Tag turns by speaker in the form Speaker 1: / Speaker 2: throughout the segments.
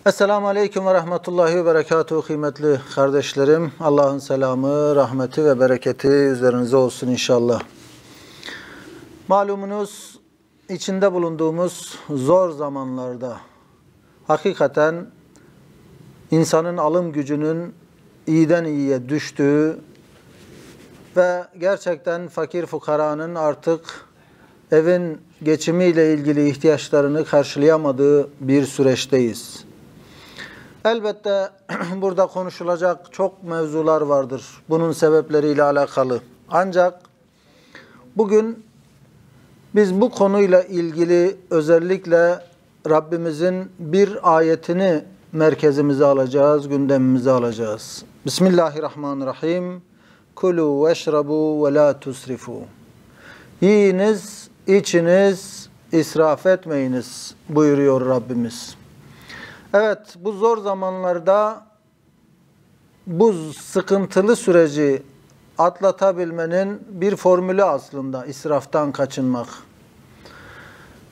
Speaker 1: Esselamu Aleyküm ve Rahmetullahi ve Berekatuhu kıymetli kardeşlerim. Allah'ın selamı, rahmeti ve bereketi üzerinize olsun inşallah. Malumunuz içinde bulunduğumuz zor zamanlarda hakikaten insanın alım gücünün iyiden iyiye düştüğü ve gerçekten fakir fukaranın artık evin geçimiyle ilgili ihtiyaçlarını karşılayamadığı bir süreçteyiz. Elbette burada konuşulacak çok mevzular vardır bunun sebepleriyle alakalı. Ancak bugün biz bu konuyla ilgili özellikle Rabbimizin bir ayetini merkezimize alacağız, gündemimize alacağız. Bismillahirrahmanirrahim. Kulu veşrabu ve la tusrifu. Yiyiniz, içiniz, israf etmeyiniz buyuruyor Rabbimiz. Evet, bu zor zamanlarda bu sıkıntılı süreci atlatabilmenin bir formülü aslında israftan kaçınmak.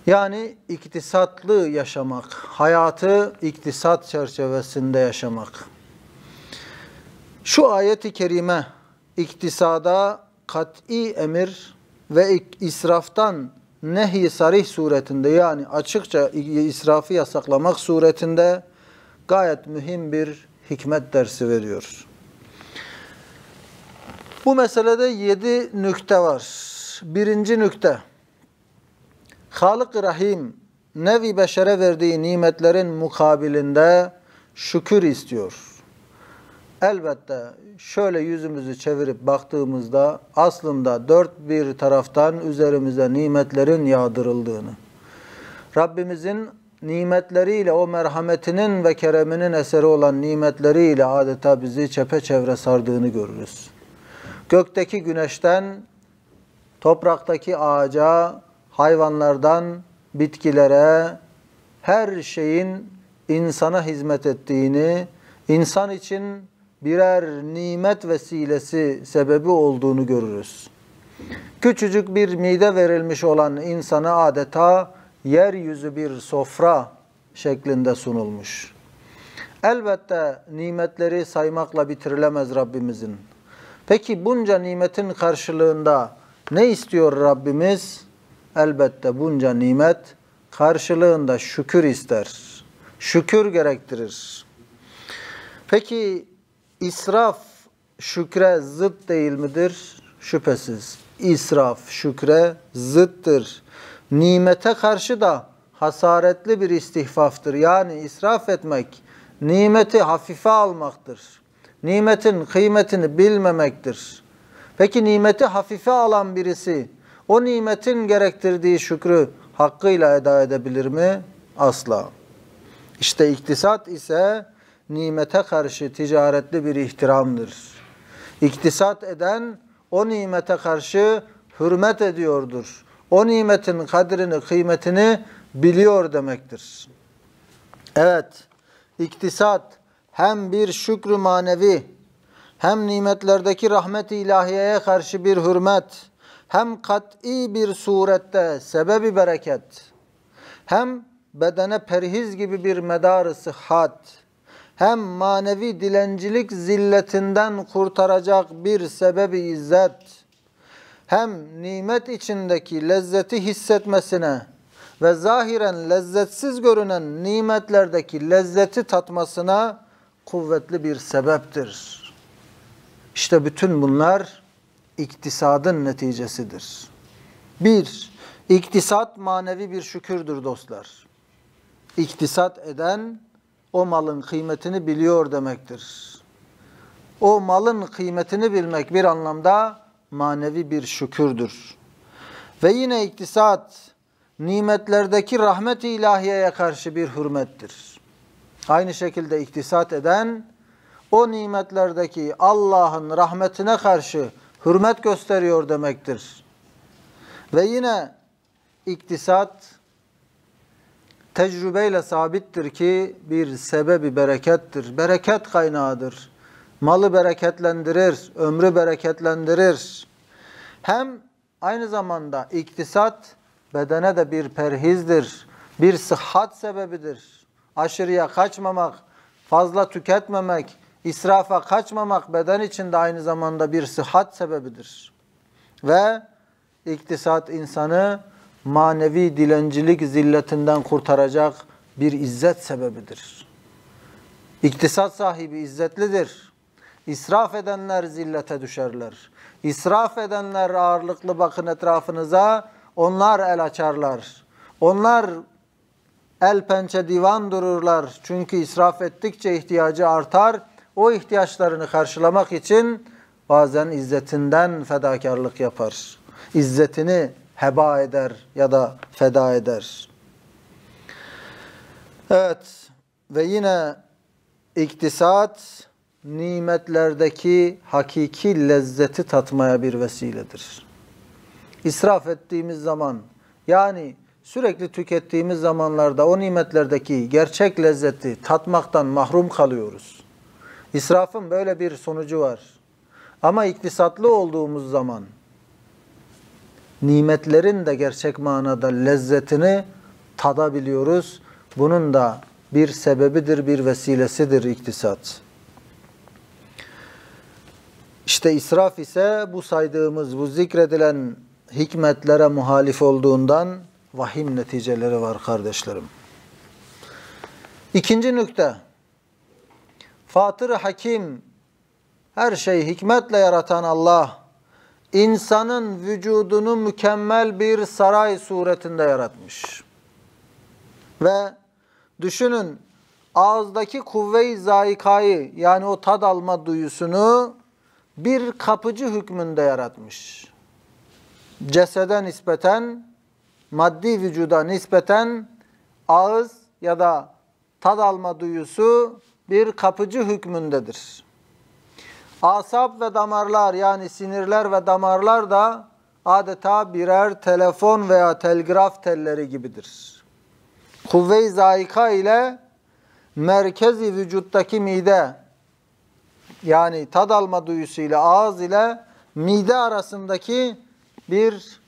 Speaker 1: Yani iktisatlı yaşamak, hayatı iktisat çerçevesinde yaşamak. Şu ayet-i kerime iktisada kat'i emir ve israftan nehy-i sarih suretinde, yani açıkça israfı yasaklamak suretinde gayet mühim bir hikmet dersi veriyor. Bu meselede 7 nükte var. Birinci nükte, Halık-ı Rahim nevi beşere verdiği nimetlerin mukabilinde şükür istiyor. Elbette şöyle yüzümüzü çevirip baktığımızda aslında dört bir taraftan üzerimize nimetlerin yağdırıldığını, Rabbimizin nimetleriyle, o merhametinin ve kereminin eseri olan nimetleriyle adeta bizi çepeçevre sardığını görürüz. Gökteki güneşten, topraktaki ağaca, hayvanlardan, bitkilere, her şeyin insana hizmet ettiğini, insan için birer nimet vesilesi, sebebi olduğunu görürüz. Küçücük bir mide verilmiş olan insana adeta yeryüzü bir sofra şeklinde sunulmuş. Elbette nimetleri saymakla bitirilemez Rabbimizin. Peki bunca nimetin karşılığında ne istiyor Rabbimiz? Elbette bunca nimet karşılığında şükür ister. Şükür gerektirir. Peki İsraf şükre zıt değil midir? Şüphesiz. İsraf şükre zıttır. Nimete karşı da hasaretli bir istihfaftır. Yani israf etmek, nimeti hafife almaktır. Nimetin kıymetini bilmemektir. Peki nimeti hafife alan birisi, o nimetin gerektirdiği şükrü hakkıyla eda edebilir mi? Asla. İşte iktisat ise nimete karşı ticaretli bir ihtiramdır. İktisat eden o nimete karşı hürmet ediyordur. O nimetin kadrini, kıymetini biliyor demektir. Evet, iktisat hem bir şükrü manevi, hem nimetlerdeki rahmet-i ilahiyeye karşı bir hürmet, hem kat'i bir surette sebebi bereket, hem bedene perhiz gibi bir medar-ı sıhhat, hem manevi dilencilik zilletinden kurtaracak bir sebebi izzet, hem nimet içindeki lezzeti hissetmesine ve zahiren lezzetsiz görünen nimetlerdeki lezzeti tatmasına kuvvetli bir sebeptir. İşte bütün bunlar iktisadın neticesidir. Bir, iktisat manevi bir şükürdür dostlar. İktisat eden o malın kıymetini biliyor demektir. O malın kıymetini bilmek bir anlamda manevi bir şükürdür. Ve yine iktisat nimetlerdeki rahmet-i ilahiyeye karşı bir hürmettir. Aynı şekilde iktisat eden o nimetlerdeki Allah'ın rahmetine karşı hürmet gösteriyor demektir. Ve yine iktisat tecrübeyle sabittir ki bir sebebi berekettir. Bereket kaynağıdır. Malı bereketlendirir, ömrü bereketlendirir. Hem aynı zamanda iktisat bedene de bir perhizdir, bir sıhhat sebebidir. aşırıya kaçmamak, fazla tüketmemek, israfa kaçmamak beden için de aynı zamanda bir sıhhat sebebidir. Ve iktisat insanı manevi dilencilik zilletinden kurtaracak bir izzet sebebidir. İktisat sahibi izzetlidir. İsraf edenler zillete düşerler. İsraf edenler ağırlıklı bakın etrafınıza, onlar el açarlar. Onlar el pençe divan dururlar. Çünkü israf ettikçe ihtiyacı artar. O ihtiyaçlarını karşılamak için bazen izzetinden fedakarlık yapar. İzzetini heba eder ya da feda eder. Evet ve yine iktisat nimetlerdeki hakiki lezzeti tatmaya bir vesiledir. İsraf ettiğimiz zaman yani sürekli tükettiğimiz zamanlarda o nimetlerdeki gerçek lezzeti tatmaktan mahrum kalıyoruz. İsrafın böyle bir sonucu var. Ama iktisatlı olduğumuz zaman nimetlerin de gerçek manada lezzetini tadabiliyoruz. Bunun da bir sebebidir, bir vesilesidir iktisat. İşte israf ise bu saydığımız, bu zikredilen hikmetlere muhalif olduğundan vahim neticeleri var kardeşlerim. İkinci nükte, Fatır-ı Hakim, her şeyi hikmetle yaratan Allah, insanın vücudunu mükemmel bir saray suretinde yaratmış. Ve düşünün, ağızdaki kuvve-i zayikayı, yani o tad alma duyusunu bir kapıcı hükmünde yaratmış. Cesede nispeten, maddi vücuda nispeten ağız ya da tad alma duyusu bir kapıcı hükmündedir. Asap ve damarlar yani sinirler ve damarlar da adeta birer telefon veya telgraf telleri gibidir. Kuvve-i zayika ile merkezi vücuttaki mide yani tad alma duyusu ile ağız ile mide arasındaki bir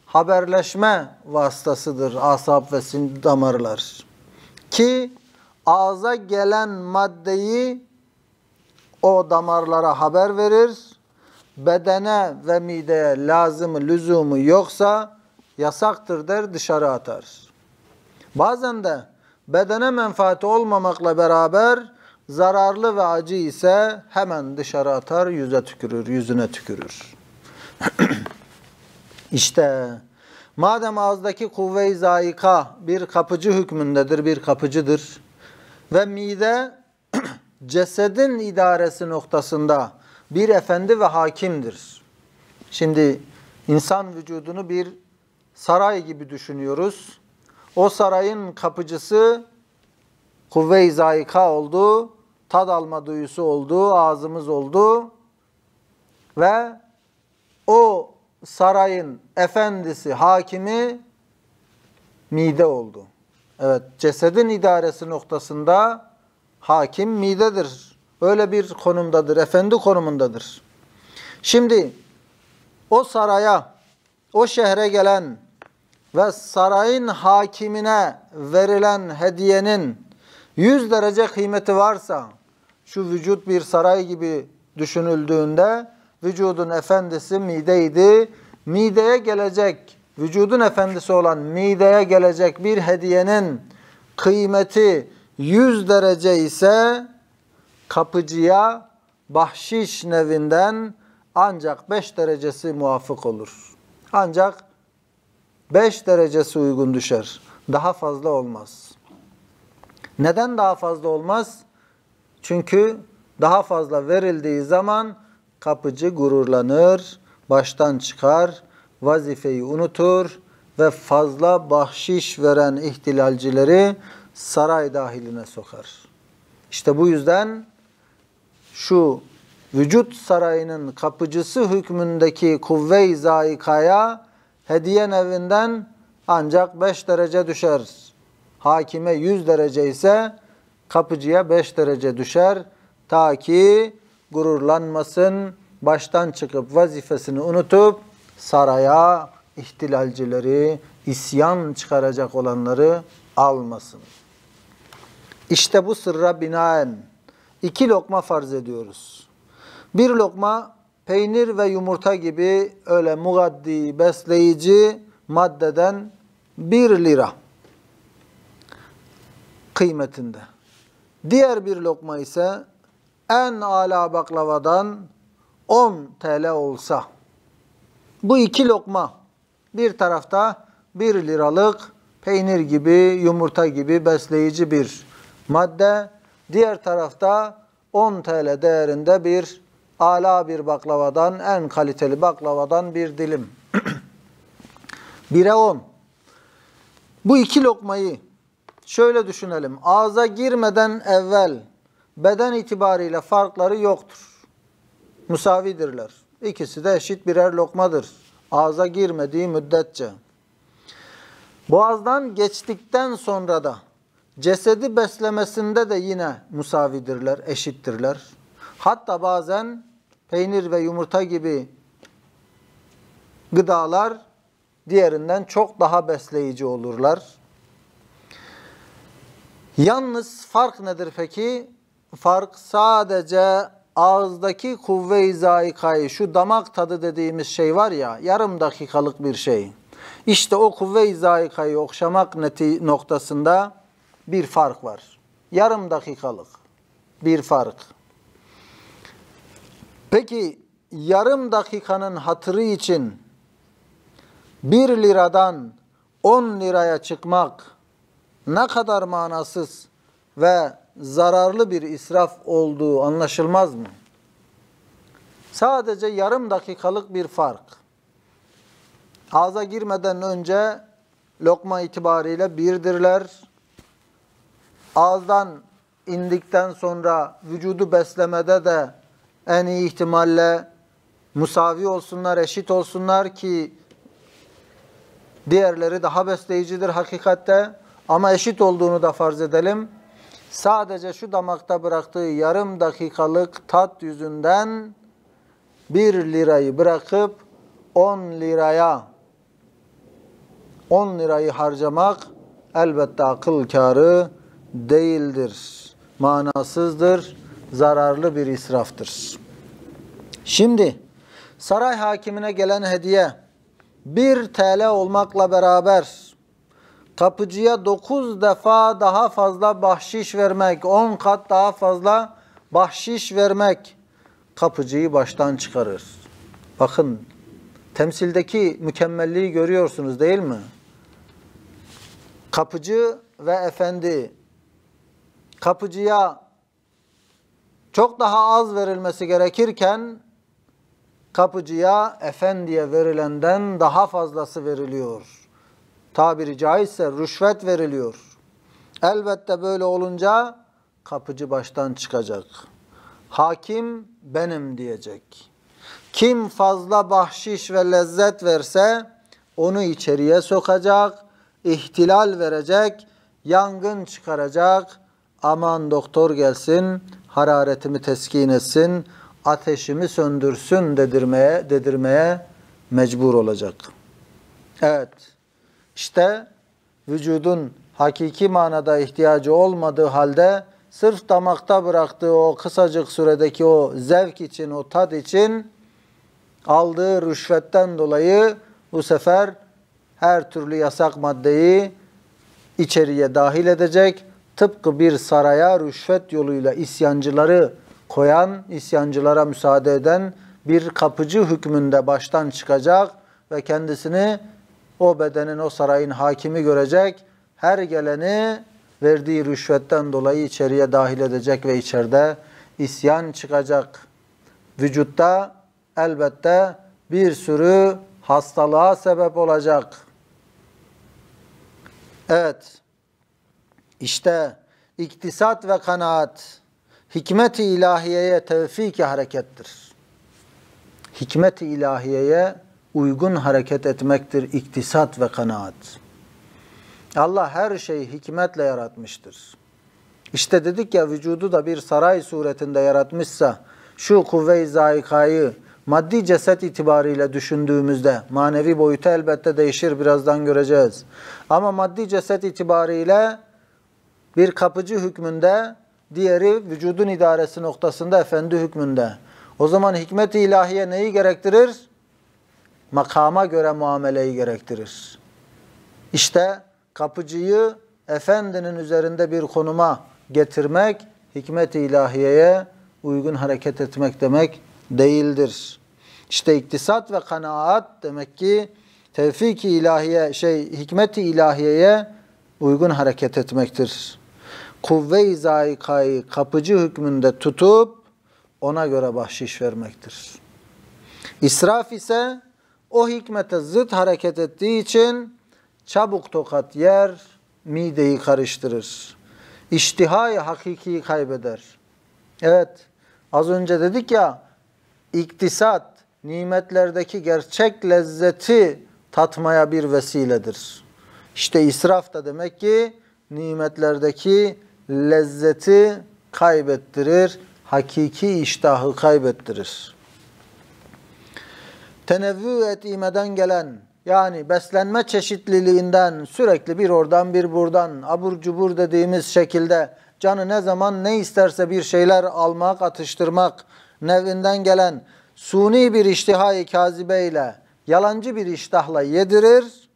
Speaker 1: haberleşme vasıtasıdır asap ve damarlar. Ki ağza gelen maddeyi o damarlara haber verir. Bedene ve mideye lazımı, lüzumu yoksa yasaktır der, dışarı atar. Bazen de bedene menfaati olmamakla beraber zararlı ve acı ise hemen dışarı atar, yüzüne tükürür. İşte madem ağızdaki kuvve-i zayika bir kapıcı hükmündedir, bir kapıcıdır ve mide cesedin idaresi noktasında bir efendi ve hakimdir. Şimdi insan vücudunu bir saray gibi düşünüyoruz. O sarayın kapıcısı kuvve-i zayika oldu, tad alma duyusu oldu, ağzımız oldu ve o sarayın efendisi, hakimi mide oldu. Evet, cesedin idaresi noktasında hakim midedir. Öyle bir konumdadır, efendi konumundadır. Şimdi o saraya, o şehre gelen ve sarayın hakimine verilen hediyenin 100 derece kıymeti varsa, şu vücut bir saray gibi düşünüldüğünde vücudun efendisi mideydi. Mideye gelecek, vücudun efendisi olan mideye gelecek bir hediyenin kıymeti 100 derece ise kapıcıya bahşiş nevinden ancak 5 derecesi muvafık olur. Ancak 5 derecesi uygun düşer. Daha fazla olmaz. Neden daha fazla olmaz? Çünkü daha fazla verildiği zaman kapıcı gururlanır, baştan çıkar, vazifeyi unutur ve fazla bahşiş veren ihtilalcileri saray dahiline sokar. İşte bu yüzden şu vücut sarayının kapıcısı hükmündeki kuvve-i zayikaya hediye nevinden ancak 5 derece düşer. Hakime 100 derece ise kapıcıya 5 derece düşer. Ta ki gururlanmasın, baştan çıkıp vazifesini unutup saraya ihtilalcileri, isyan çıkaracak olanları almasın. İşte bu sırra binaen 2 lokma farz ediyoruz. 1 lokma peynir ve yumurta gibi öyle mugaddi, besleyici maddeden 1 lira kıymetinde. Diğer bir lokma ise en âlâ baklavadan 10 TL olsa. Bu 2 lokma bir tarafta 1 liralık peynir gibi, yumurta gibi besleyici bir madde. Diğer tarafta 10 TL değerinde bir âlâ bir baklavadan, en kaliteli baklavadan bir dilim. 1'e 10. Bu 2 lokmayı şöyle düşünelim. Ağza girmeden evvel beden itibariyle farkları yoktur. Musavidirler. İkisi de eşit birer lokmadır. Ağza girmediği müddetçe. Boğazdan geçtikten sonra da cesedi beslemesinde de yine musavidirler, eşittirler. Hatta bazen peynir ve yumurta gibi gıdalar diğerinden çok daha besleyici olurlar. Yalnız fark nedir peki? Fark sadece ağızdaki kuvve-i zâikayı, şu damak tadı dediğimiz şey var ya, yarım dakikalık bir şey. İşte o kuvve-i zâikayı okşamak noktasında bir fark var. Yarım dakikalık bir fark. Peki yarım dakikanın hatırı için 1 liradan 10 liraya çıkmak ne kadar manasız ve zararlı bir israf olduğu anlaşılmaz mı? Sadece yarım dakikalık bir fark. Ağza girmeden önce lokma itibariyle 1'dirler. Ağızdan indikten sonra vücudu beslemede de en iyi ihtimalle musavi olsunlar, eşit olsunlar ki diğerleri daha besleyicidir hakikatte. Ama eşit olduğunu da farz edelim. Sadece şu damakta bıraktığı yarım dakikalık tat yüzünden 1 lirayı bırakıp 10 lirayı harcamak elbette akıl kârı değildir. Manasızdır, zararlı bir israftır. Şimdi saray hakimine gelen hediye 1 TL olmakla beraber kapıcıya 9 defa daha fazla bahşiş vermek, 10 kat daha fazla bahşiş vermek kapıcıyı baştan çıkarır. Bakın temsildeki mükemmelliği görüyorsunuz değil mi? Kapıcı ve efendi, kapıcıya çok daha az verilmesi gerekirken kapıcıya efendiye verilenden daha fazlası veriliyor. Tabiri caizse rüşvet veriliyor. Elbette böyle olunca kapıcı baştan çıkacak. Hakim benim diyecek. Kim fazla bahşiş ve lezzet verse onu içeriye sokacak, ihtilal verecek, yangın çıkaracak. Aman doktor gelsin, hararetimi teskin etsin, ateşimi söndürsün dedirmeye mecbur olacak. Evet. İşte vücudun hakiki manada ihtiyacı olmadığı halde sırf damakta bıraktığı o kısacık süredeki o zevk için, o tat için aldığı rüşvetten dolayı bu sefer her türlü yasak maddeyi içeriye dahil edecek. Tıpkı bir saraya rüşvet yoluyla isyancıları koyan, isyancılara müsaade eden bir kapıcı hükmünde baştan çıkacak ve kendisini o bedenin, o sarayın hakimi görecek. Her geleni verdiği rüşvetten dolayı içeriye dahil edecek ve içeride isyan çıkacak. Vücutta elbette bir sürü hastalığa sebep olacak. Evet, işte iktisat ve kanaat, hikmet-i ilahiyeye tevfik-i harekettir. Hikmet-i ilahiyeye uygun hareket etmektir iktisat ve kanaat. Allah her şeyi hikmetle yaratmıştır. İşte dedik ya, vücudu da bir saray suretinde yaratmışsa, şu kuvve-i zâikayı maddi ceset itibariyle düşündüğümüzde, manevi boyutu elbette değişir, birazdan göreceğiz. Ama maddi ceset itibariyle bir kapıcı hükmünde, diğeri vücudun idaresi noktasında efendi hükmünde. O zaman hikmet-i ilahiye neyi gerektirir? Makama göre muameleyi gerektirir. İşte kapıcıyı efendinin üzerinde bir konuma getirmek, hikmet-i ilahiyeye uygun hareket etmek demek değildir. İşte iktisat ve kanaat demek ki tevfik-i ilahiye, hikmet-i ilahiyeye uygun hareket etmektir. Kuvve-i zâikayı kapıcı hükmünde tutup ona göre bahşiş vermektir. İsraf ise o hikmete zıt hareket ettiği için çabuk tokat yer, mideyi karıştırır. İştihayı hakikiyi kaybeder. Evet, az önce dedik ya, iktisat nimetlerdeki gerçek lezzeti tatmaya bir vesiledir. İşte israf da demek ki nimetlerdeki lezzeti kaybettirir, hakiki iştahı kaybettirir. Tenevvü etimeden gelen, yani beslenme çeşitliliğinden sürekli bir oradan bir buradan abur cubur dediğimiz şekilde canı ne zaman ne isterse bir şeyler almak, atıştırmak nevinden gelen suni bir iştihai kazibeyle, yalancı bir iştahla yedirir,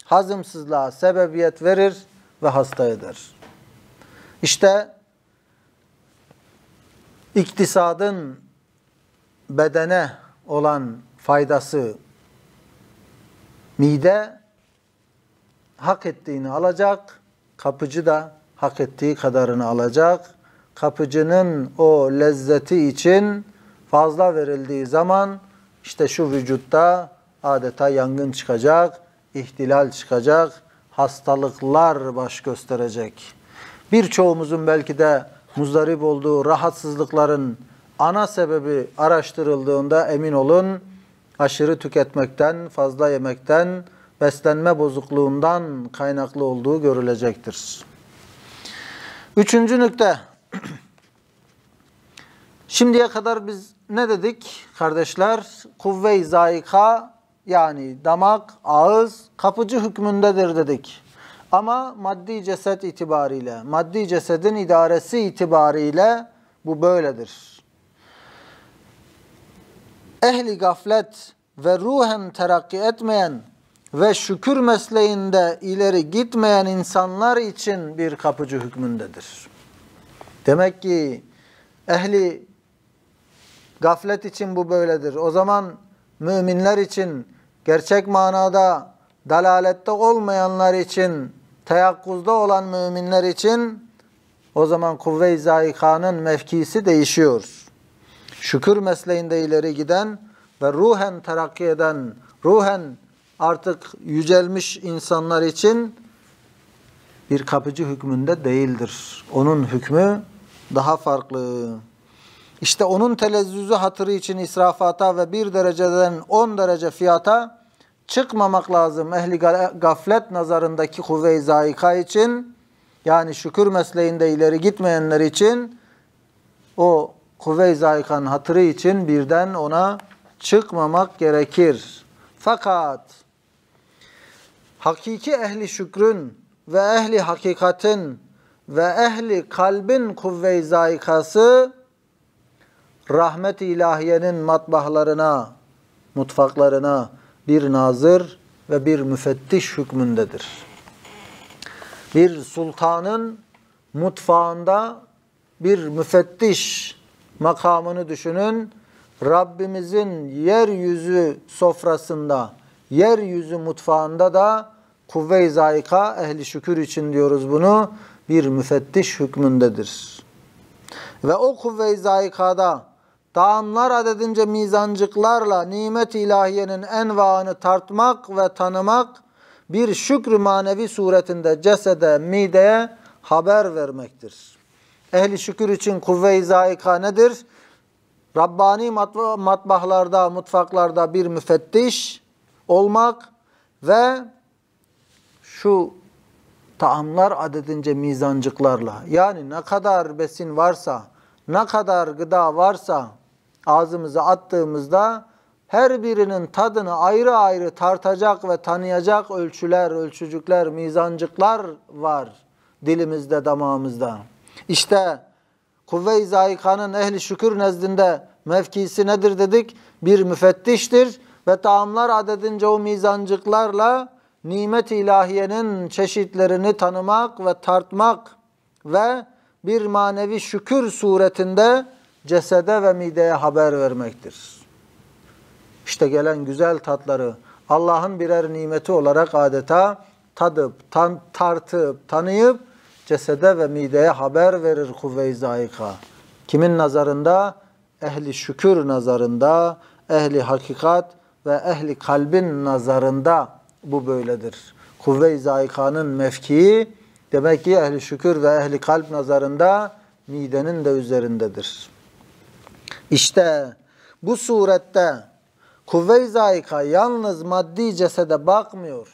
Speaker 1: hazımsızlığa sebebiyet verir ve hasta eder. İşte iktisadın bedene olan faydası, mide hak ettiğini alacak, kapıcı da hak ettiği kadarını alacak. Kapıcının o lezzeti için fazla verildiği zaman işte şu vücutta adeta yangın çıkacak, ihtilal çıkacak, hastalıklar baş gösterecek. Birçoğumuzun belki de muzdarip olduğu rahatsızlıkların ana sebebi araştırıldığında emin olun aşırı tüketmekten, fazla yemekten, beslenme bozukluğundan kaynaklı olduğu görülecektir. Üçüncü nükte. Şimdiye kadar biz ne dedik kardeşler? Kuvve-i zâika, yani damak, ağız kapıcı hükmündedir dedik. Ama maddi ceset itibariyle, maddi cesedin idaresi itibariyle bu böyledir. Ehli gaflet ve ruhen terakki etmeyen ve şükür mesleğinde ileri gitmeyen insanlar için bir kapıcı hükmündedir. Demek ki ehli gaflet için bu böyledir. O zaman müminler için, gerçek manada dalalette olmayanlar için, teyakkuzda olan müminler için o zaman kuvve-i zâikanın mevkisi değişiyor. Şükür mesleğinde ileri giden ve ruhen terakki eden, ruhen artık yücelmiş insanlar için bir kapıcı hükmünde değildir. Onun hükmü daha farklı. İşte onun telezzüzü hatırı için israfata ve 1 dereceden 10 derece fiyata çıkmamak lazım ehli gaflet nazarındaki kuvve-i zâika için. Yani şükür mesleğinde ileri gitmeyenler için o kuvve-i zâikanın hatırı için birden ona çıkmamak gerekir. Fakat hakiki ehli şükrün ve ehli hakikatin ve ehli kalbin kuvve-i zâikası rahmet-i ilahiyenin matbahlarına, mutfaklarına bir nazır ve bir müfettiş hükmündedir. Bir sultanın mutfağında bir müfettiş makamını düşünün. Rabbimizin yeryüzü sofrasında, yeryüzü mutfağında da kuvve-i zâika, ehli şükür için diyoruz bunu, bir müfettiş hükmündedir. Ve o kuvve-i zâikada taamlar adedince mizancıklarla nimet-i ilahiyenin envaını tartmak ve tanımak, bir şükrü manevi suretinde cesede, mideye haber vermektir. Ehli şükür için kuvve-i zâika nedir? Rabbani matbahlarda, mutfaklarda bir müfettiş olmak ve şu taamlar adedince mizancıklarla, yani ne kadar besin varsa, ne kadar gıda varsa ağzımıza attığımızda her birinin tadını ayrı ayrı tartacak ve tanıyacak ölçüler, ölçücükler, mizancıklar var. dilimizde, damağımızda. İşte kuvve-i zaikanın ehli şükür nezdinde mevkisi nedir dedik? Bir müfettiştir ve taamlar adedince o mizancıklarla nimet-i ilahiyenin çeşitlerini tanımak ve tartmak ve bir manevi şükür suretinde cesede ve mideye haber vermektir. İşte gelen güzel tatları Allah'ın birer nimeti olarak adeta tadıp, tartıp, tanıyıp cesede ve mideye haber verir kuvve-i zayika. Kimin nazarında? Ehli şükür nazarında, ehli hakikat ve ehli kalbin nazarında bu böyledir. Kuvve-i zaikanın mevkii demek ki ehli şükür ve ehli kalp nazarında midenin de üzerindedir. İşte bu surette kuvve-i zaika yalnız maddi cesede bakmıyor.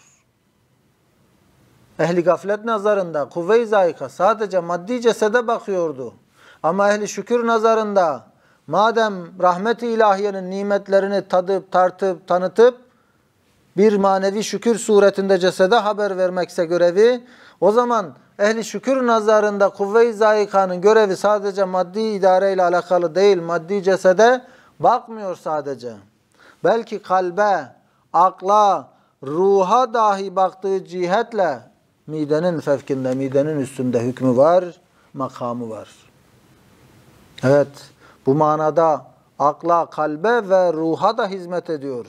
Speaker 1: Ehli gaflet nazarında kuvve-i zaika sadece maddi cesede bakıyordu. Ama ehli şükür nazarında madem rahmet-i ilahiyenin nimetlerini tadıp, tartıp, tanıtıp bir manevi şükür suretinde cesede haber vermekse görevi, o zaman ehli şükür nazarında kuvve-i zaikanın görevi sadece maddi idareyle alakalı değil, maddi cesede bakmıyor sadece. Belki kalbe, akla, ruha dahi baktığı cihetle midenin fevkinde, midenin üstünde hükmü var, makamı var. Evet, bu manada akla, kalbe ve ruha da hizmet ediyor.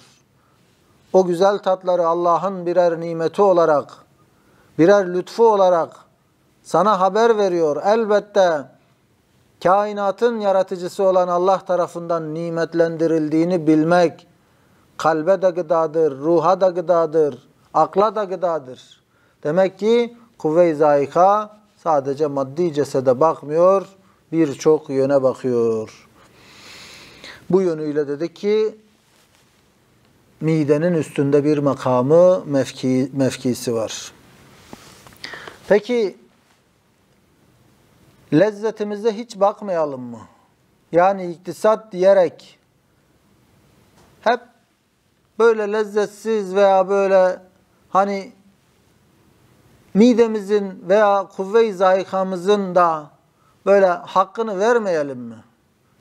Speaker 1: O güzel tatları Allah'ın birer nimeti olarak, birer lütfu olarak sana haber veriyor. Elbette kainatın yaratıcısı olan Allah tarafından nimetlendirildiğini bilmek, kalbe de gıdadır, ruha da gıdadır, akla da gıdadır. Demek ki kuvve-i zaika sadece maddi cesede bakmıyor, birçok yöne bakıyor. Bu yönüyle dedik ki midenin üstünde bir makamı, mevkisi var. Peki lezzetimize hiç bakmayalım mı? Yani iktisat diyerek hep böyle lezzetsiz veya böyle hani midemizin veya kuvve-i zaikamızın da böyle hakkını vermeyelim mi?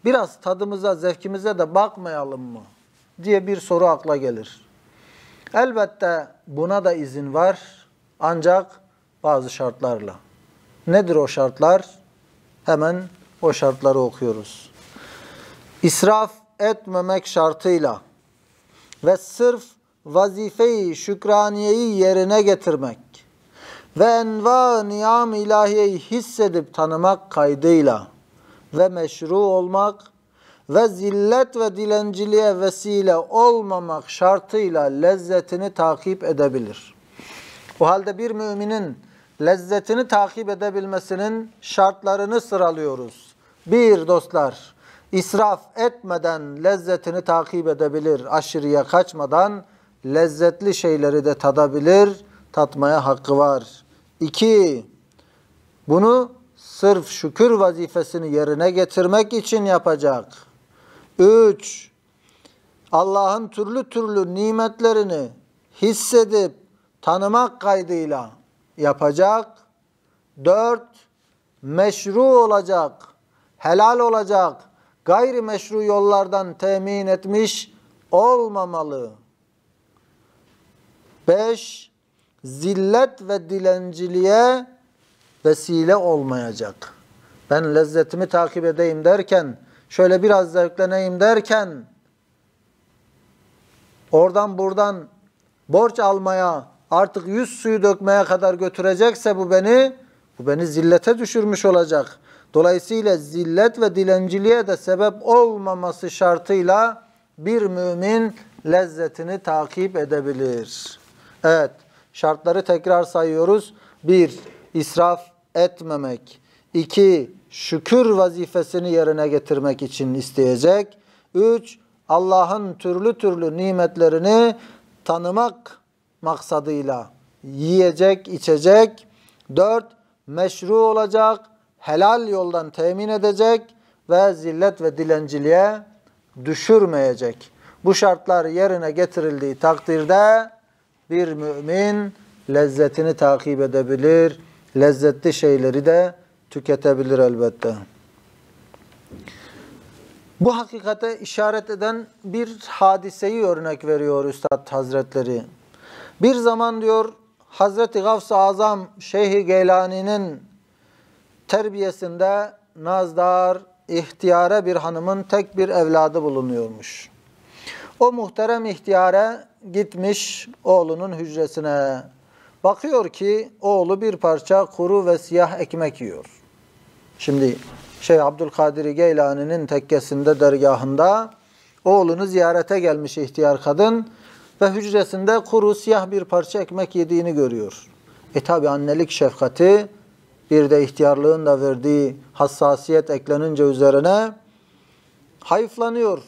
Speaker 1: Biraz tadımıza, zevkimize de bakmayalım mı? Diye bir soru akla gelir. Elbette buna da izin var ancak bazı şartlarla. Nedir o şartlar? Hemen o şartları okuyoruz. İsraf etmemek şartıyla ve sırf vazife-i şükraniyeyi yerine getirmek ve enva niyam ilahiyeyi hissedip tanımak kaydıyla ve meşru olmak ve zillet ve dilenciliğe vesile olmamak şartıyla lezzetini takip edebilir. O halde bir müminin lezzetini takip edebilmesinin şartlarını sıralıyoruz. Bir dostlar, israf etmeden lezzetini takip edebilir, aşırıya kaçmadan lezzetli şeyleri de tadabilir, tatmaya hakkı var. 2. Bunu sırf şükür vazifesini yerine getirmek için yapacak. 3. Allah'ın türlü türlü nimetlerini hissedip tanımak kaydıyla yapacak. 4. Meşru olacak, helal olacak, gayri meşru yollardan temin etmiş olmamalı. 5. Zillet ve dilenciliğe vesile olmayacak. Ben lezzetimi takip edeyim derken, şöyle biraz zevkleneyim derken, oradan buradan borç almaya, artık yüz suyu dökmeye kadar götürecekse bu beni zillete düşürmüş olacak. Dolayısıyla zillet ve dilenciliğe de sebep olmaması şartıyla bir mümin lezzetini takip edebilir. Evet, şartları tekrar sayıyoruz. 1. İsraf etmemek. 2. Şükür vazifesini yerine getirmek için isteyecek. 3. Allah'ın türlü türlü nimetlerini tanımak maksadıyla yiyecek, içecek. 4. Meşru olacak, helal yoldan temin edecek ve zillet ve dilenciliğe düşürmeyecek. Bu şartlar yerine getirildiği takdirde bir mümin lezzetini takip edebilir, lezzetli şeyleri de tüketebilir elbette. Bu hakikate işaret eden bir hadiseyi örnek veriyor Üstad Hazretleri. Bir zaman diyor Hazreti Gavs-ı Azam Şeyh-i Geylani'nin terbiyesinde nazdar, ihtiyare bir hanımın tek bir evladı bulunuyormuş. O muhterem ihtiyare gitmiş oğlunun hücresine. Bakıyor ki oğlu bir parça kuru ve siyah ekmek yiyor. Şimdi Şeyh Abdülkadir Geylani'nin tekkesinde, dergahında oğlunu ziyarete gelmiş ihtiyar kadın ve hücresinde kuru siyah bir parça ekmek yediğini görüyor. Tabi annelik şefkati, bir de ihtiyarlığın da verdiği hassasiyet eklenince üzerine hayıflanıyor,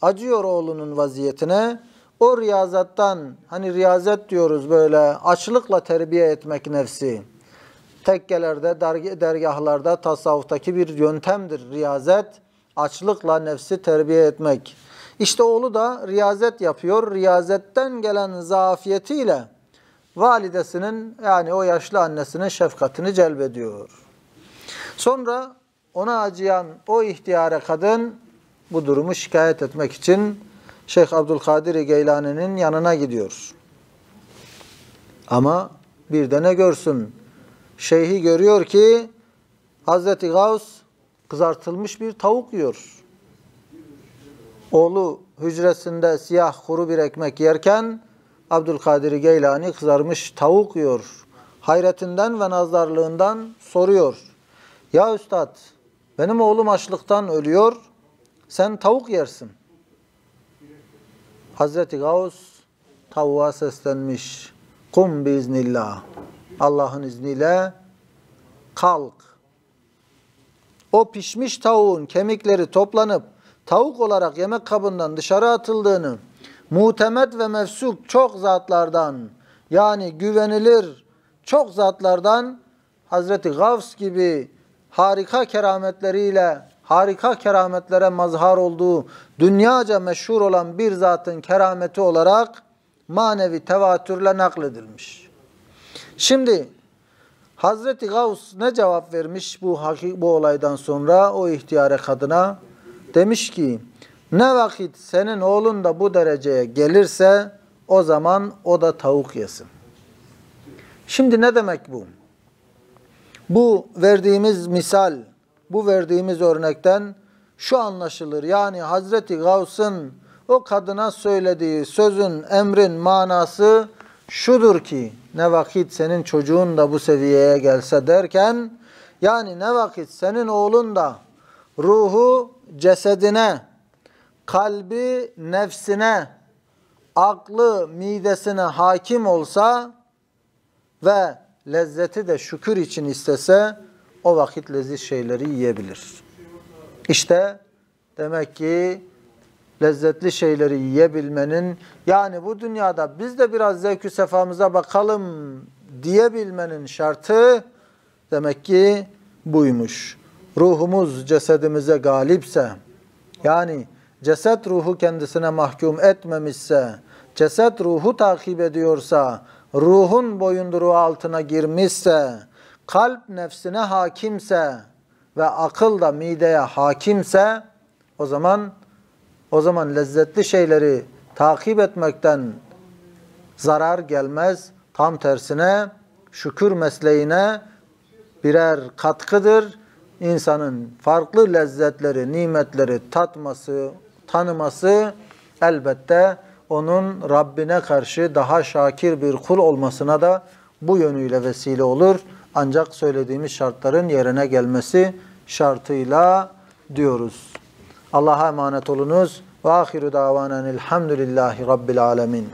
Speaker 1: acıyor oğlunun vaziyetine. O riyazattan, hani riyazet diyoruz böyle açlıkla terbiye etmek nefsi. Tekkelerde, dergahlarda tasavvuftaki bir yöntemdir riyazet. Açlıkla nefsi terbiye etmek. İşte oğlu da riyazet yapıyor. Riyazetten gelen zafiyetiyle validesinin, yani o yaşlı annesinin şefkatini celbediyor. Sonra ona acıyan o ihtiyare kadın bu durumu şikayet etmek için Şeyh Abdülkadir Geylani'nin yanına gidiyor. Ama bir de ne görsün? Şeyhi görüyor ki Hazreti Gavs kızartılmış bir tavuk yiyor. Oğlu hücresinde siyah kuru bir ekmek yerken Abdülkadir Geylani kızarmış tavuk yiyor. Hayretinden ve nazarlığından soruyor. Ya üstad, benim oğlum açlıktan ölüyor, sen tavuk yersin. Hazreti Gavs tavuğa seslenmiş. Kum biiznillah. Allah'ın izniyle kalk. O pişmiş tavuğun kemikleri toplanıp tavuk olarak yemek kabından dışarı atıldığını, mutemet ve mevsuk çok zatlardan, yani güvenilir çok zatlardan Hazreti Gavs gibi harika kerametleriyle, harika kerametlere mazhar olduğu, dünyaca meşhur olan bir zatın kerameti olarak manevi tevatürle nakledilmiş. Şimdi Hazreti Gavs ne cevap vermiş bu olaydan sonra o ihtiyare kadına? Demiş ki, ne vakit senin oğlun da bu dereceye gelirse o zaman o da tavuk yesin. Şimdi ne demek bu? Bu verdiğimiz misal, bu verdiğimiz örnekten şu anlaşılır. Yani Hazreti Gavs'ın o kadına söylediği sözün, emrin manası şudur ki, ne vakit senin çocuğun da bu seviyeye gelse derken, yani ne vakit senin oğlun da ruhu cesedine, kalbi nefsine, aklı midesine hakim olsa ve lezzeti de şükür için istese, o vakit leziz şeyleri yiyebilir. İşte demek ki lezzetli şeyleri yiyebilmenin, yani bu dünyada biz de biraz zevk-ü sefamıza bakalım diyebilmenin şartı demek ki buymuş. Ruhumuz cesedimize galipse, yani ceset ruhu kendisine mahkum etmemişse, ceset ruhu takip ediyorsa, ruhun boyunduruğu altına girmişse, kalp nefsine hakimse ve akıl da mideye hakimse, o zaman lezzetli şeyleri takip etmekten zarar gelmez. Tam tersine şükür mesleğine birer katkıdır. İnsanın farklı lezzetleri, nimetleri tatması, tanıması elbette onun Rabbine karşı daha şakir bir kul olmasına da bu yönüyle vesile olur. Ancak söylediğimiz şartların yerine gelmesi şartıyla diyoruz. Allah'a emanet olunuz. Ve ahiru davanen elhamdülillahi rabbil alemin.